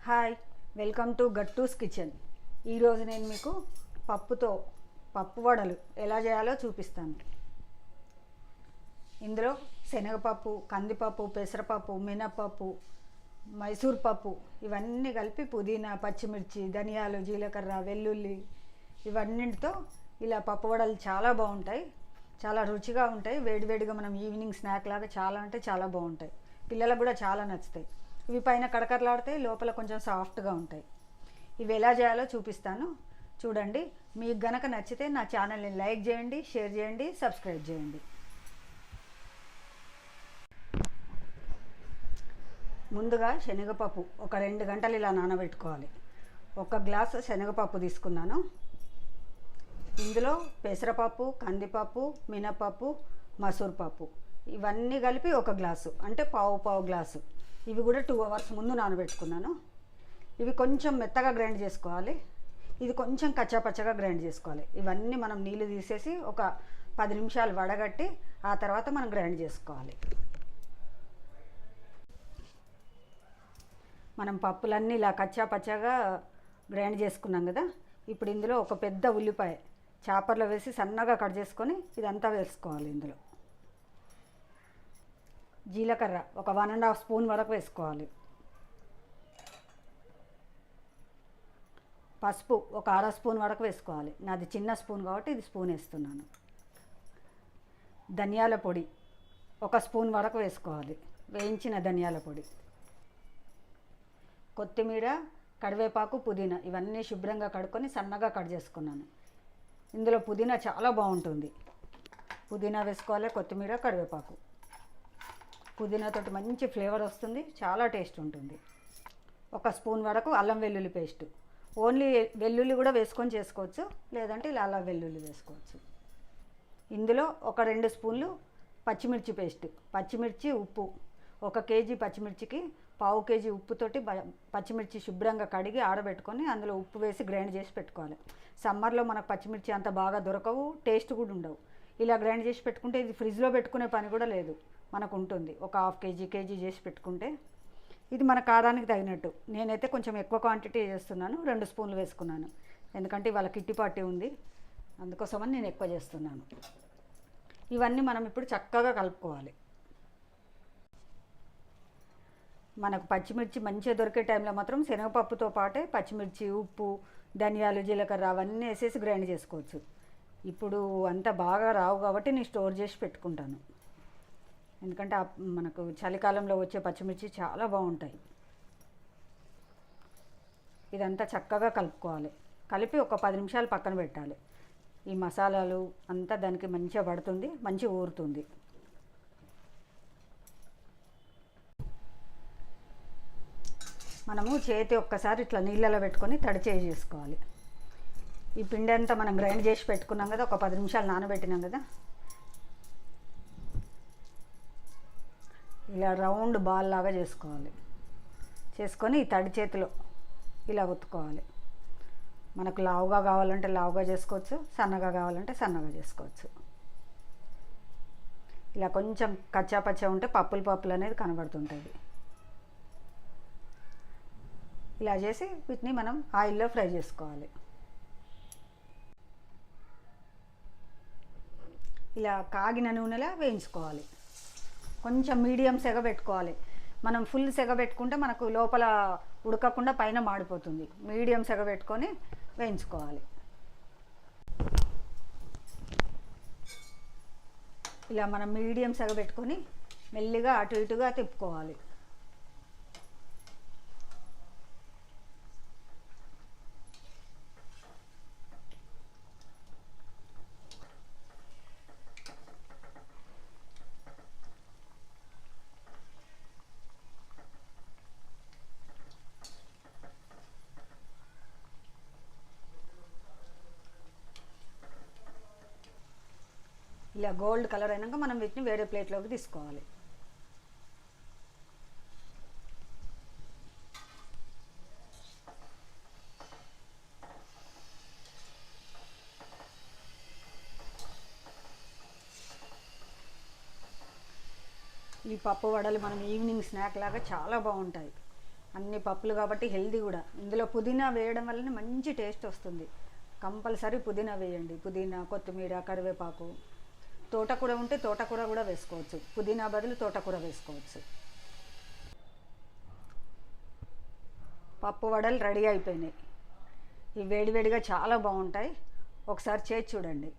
Hi, welcome to Gattu's kitchen. ఈరోజు నేను మీకు పప్పు వడలు ఎలా చేయాలో చూపిస్తాను. ఇందులో శనగపప్పు, కందిపప్పు, పెసరపప్పు, మినపప్పు, మైసూర్ పప్పు ఇవన్నీ కలిపి పుదీనా, పచ్చిమిర్చి, ధనియాలు, జీలకర్ర, వెల్లుల్లి ఇవన్నిటితో ఇలా పప్పు వడలు చాలా బాగుంటాయి. చాలా రుచిగా ఉంటాయి. వేడివేడిగా మనం ఈవినింగ్ స్నాక్ లాగా చాలా అంటే చాలా బాగుంటాయి. పిల్లలకు కూడా చాలా నచ్చుతాయి. ఇవి పైన కడకరలాడితే లోపల కొంచెం సాఫ్ట్గా ఉంటాయి. ఇవి ఎలా చేయాలో చూపిస్తాను, చూడండి. మీకు గనక నచ్చితే నా ఛానల్ని లైక్ చేయండి, షేర్ చేయండి, సబ్స్క్రైబ్ చేయండి. ముందుగా శనగపప్పు ఒక 2 గంటలు ఇలా నానబెట్టుకోవాలి. 1 గ్లాసు శనగపప్పు తీసుకున్నాను. ఇందులో పెసరపప్పు, కందిపప్పు, మినపప్పు, మసూర్ పప్పు ఇవన్నీ కలిపి 1 గ్లాసు, అంటే పావు గ్లాసు. ఇవి కూడా 2 అవర్స్ ముందు నానబెట్టుకున్నాను. ఇవి కొంచెం మెత్తగా గ్రైండ్ చేసుకోవాలి. ఇది కొంచెం కచ్చాపచ్చగా గ్రైండ్ చేసుకోవాలి. ఇవన్నీ మనం నీళ్ళు తీసేసి ఒక 10 నిమిషాలు వడగట్టి ఆ తర్వాత మనం గ్రైండ్ చేసుకోవాలి. మనం పప్పులన్నీ ఇలా కచ్చాపచ్చగా గ్రైండ్ చేసుకున్నాం కదా. ఇప్పుడు ఇందులో ఒక పెద్ద ఉల్లిపాయ చాపర్లో వేసి సన్నగా కట్ చేసుకొని ఇదంతా వేసుకోవాలి. ఇందులో జీలకర్ర ఒక 1.5 స్పూన్ వరకు వేసుకోవాలి. పసుపు ఒక 1/2 స్పూన్ వరకు వేసుకోవాలి. నాది చిన్న స్పూన్ కాబట్టి ఇది స్పూన్ వేస్తున్నాను. ధనియాల పొడి 1 స్పూన్ వరకు వేసుకోవాలి, వేయించిన ధనియాల పొడి. కొత్తిమీర, కరివేపాకు, పుదీనా ఇవన్నీ శుభ్రంగా కడుక్కొని సన్నగా కట్ చేసుకున్నాను. ఇందులో పుదీనా చాలా బాగుంటుంది. పుదీనా వేసుకోవాలి, కొత్తిమీర, కరివేపాకు. పుదీనాతోటి మంచి ఫ్లేవర్ వస్తుంది, చాలా టేస్ట్ ఉంటుంది. 1 స్పూన్ వరకు అల్లం వెల్లుల్లి పేస్ట్. ఓన్లీ వెల్లుల్లి కూడా వేసుకొని చేసుకోవచ్చు, లేదంటే ఇలా అల్లం వెల్లుల్లి వేసుకోవచ్చు. ఇందులో ఒక 2 స్పూన్లు పచ్చిమిర్చి పేస్ట్. పచ్చిమిర్చి, ఉప్పు. 1 కేజీ పచ్చిమిర్చికి పావు కేజీ ఉప్పుతోటి పచ్చిమిర్చి శుభ్రంగా కడిగి ఆరబెట్టుకొని అందులో ఉప్పు వేసి గ్రైండ్ చేసి పెట్టుకోవాలి. సమ్మర్లో మనకు పచ్చిమిర్చి అంత బాగా దొరకవు, టేస్ట్ కూడా ఉండవు. ఇలా గ్రైండ్ చేసి పెట్టుకుంటే ఇది ఫ్రిడ్జ్లో పెట్టుకునే పని కూడా లేదు, మనకు ఉంటుంది. ఒక హాఫ్ కేజీ చేసి పెట్టుకుంటే ఇది మన కారానికి తగినట్టు. నేనైతే కొంచెం ఎక్కువ క్వాంటిటీ చేస్తున్నాను, 2 స్పూన్లు వేసుకున్నాను. ఎందుకంటే ఇవాళ కిట్టి పార్టీ ఉంది, అందుకోసమని నేను ఎక్కువ చేస్తున్నాను. ఇవన్నీ మనం ఇప్పుడు చక్కగా కలుపుకోవాలి. మనకు పచ్చిమిర్చి మంచిగా దొరికే టైంలో మాత్రం శనగపప్పుతో పాటే పచ్చిమిర్చి, ఉప్పు, ధనియాలు, జీలకర్ర అవన్నీ వేసేసి గ్రైండ్ చేసుకోవచ్చు. ఇప్పుడు అంత బాగా రావు కాబట్టి నేను స్టోర్ చేసి పెట్టుకుంటాను. ఎందుకంటే మనకు చలికాలంలో వచ్చే పచ్చిమిర్చి చాలా బాగుంటాయి. ఇదంతా చక్కగా కలుపుకోవాలి. కలిపి ఒక 10 నిమిషాలు పక్కన పెట్టాలి. ఈ మసాలాలు అంతా దానికి మంచిగా పడుతుంది, మంచిగా ఊరుతుంది. మనము చేతి ఒక్కసారి ఇట్లా నీళ్ళలో పెట్టుకొని తడి చేసుకోవాలి. ఈ పిండి అంతా మనం గ్రైండ్ చేసి పెట్టుకున్నాం కదా, ఒక 10 నిమిషాలు నానబెట్టినాం కదా. ఇలా రౌండ్ బాల్ లాగా చేసుకోవాలి. చేసుకొని ఈ తడి చేతిలో ఇలా ఒత్తుకోవాలి. మనకు లావుగా కావాలంటే లావుగా చేసుకోవచ్చు, సన్నగా కావాలంటే సన్నగా చేసుకోవచ్చు. ఇలా కొంచెం కచ్చాపచ్చా ఉంటే పప్పులు అనేది కనబడుతుంటుంది. ఇలా చేసి వీటిని మనం ఆయిల్లో ఫ్రై చేసుకోవాలి. ఇలా కాగిన నూనెలా వేయించుకోవాలి. కొంచెం మీడియం సెగ పెట్టుకోవాలి. మనం ఫుల్ సెగ పెట్టుకుంటే మనకు లోపల ఉడకకుండా పైన మాడిపోతుంది. మీడియం సెగ పెట్టుకొని వేయించుకోవాలి. ఇలా మనం మీడియం సెగ పెట్టుకొని మెల్లిగా అటు ఇటుగా తిప్పుకోవాలి. ఇలా గోల్డ్ కలర్ అయినాక మనం వీటిని వేరే ప్లేట్లోకి తీసుకోవాలి. ఈ పప్పు వడలు మనం ఈవినింగ్ స్నాక్ లాగా చాలా బాగుంటాయి. అన్ని పప్పులు కాబట్టి హెల్దీ కూడా. ఇందులో పుదీనా వేయడం వల్లనే మంచి టేస్ట్ వస్తుంది. కంపల్సరీ పుదీనా వేయండి. పుదీనా, కొత్తిమీర, కరివేపాకు, తోటకూర ఉంటే తోటకూర కూడా వేసుకోవచ్చు. పుదీనా బదులు తోటకూర వేసుకోవచ్చు. పప్పు వడలు రెడీ అయిపోయినాయి. ఇవి వేడివేడిగా చాలా బాగుంటాయి. ఒకసారి చేసి చూడండి.